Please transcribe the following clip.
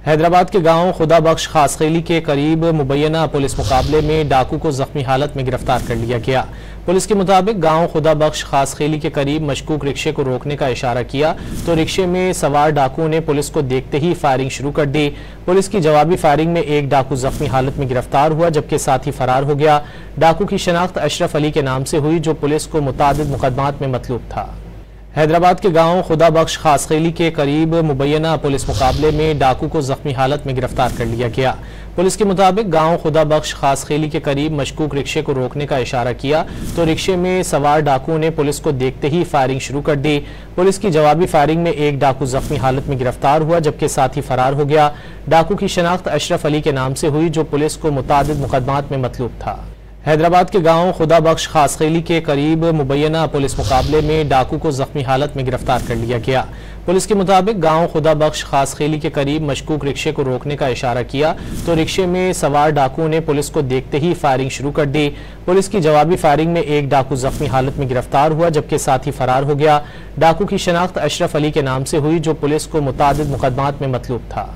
हैदराबाद के गांव खुदा बख्श खासखेली के करीब मुबैना पुलिस मुकाबले में डाकू को जख्मी हालत में गिरफ्तार कर लिया गया। पुलिस के मुताबिक गांव खुदा बख्श खासखेली के करीब मशकूक रिक्शे को रोकने का इशारा किया तो रिक्शे में सवार डाकुओं ने पुलिस को देखते ही फायरिंग शुरू कर दी। पुलिस की जवाबी फायरिंग में एक डाकू जख्मी हालत में गिरफ्तार हुआ जबकि साथी फरार हो गया। डाकू की शनाख्त अशरफ अली के नाम से हुई जो पुलिस को मुतादिद मुकदमात में मतलूब था। हैदराबाद के गांव खुदा बख्श खासखेली के करीब मुबैना पुलिस मुकाबले में डाकू को जख्मी हालत में गिरफ्तार कर लिया गया। पुलिस के मुताबिक गांव खुदा बख्श खासखेली के करीब मशकूक रिक्शे को रोकने का इशारा किया तो रिक्शे में सवार डाकुओं ने पुलिस को देखते ही फायरिंग शुरू कर दी। पुलिस की जवाबी फायरिंग में एक डाकू जख्मी हालत में गिरफ्तार हुआ जबकि साथी फरार हो गया। डाकू की शनाख्त अशरफ अली के नाम से हुई जो पुलिस को मुतादिद मुकदमात में मतलूब था। हैदराबाद के गांव खुदा बख्श खासखेली के करीब मुबैना पुलिस मुकाबले में डाकू को जख्मी हालत में गिरफ्तार कर लिया गया। पुलिस के मुताबिक गांव खुदा बख्श खासखेली के करीब मशकूक रिक्शे को रोकने का इशारा किया तो रिक्शे में सवार डाकुओं ने पुलिस को देखते ही फायरिंग शुरू कर दी। पुलिस की जवाबी फायरिंग में एक डाकू जख्मी हालत में गिरफ्तार हुआ जबकि साथी फरार हो गया। डाकू की शनाख्त अशरफ अली के नाम से हुई जो पुलिस को मुतादिद मुकदमात में मतलूब था।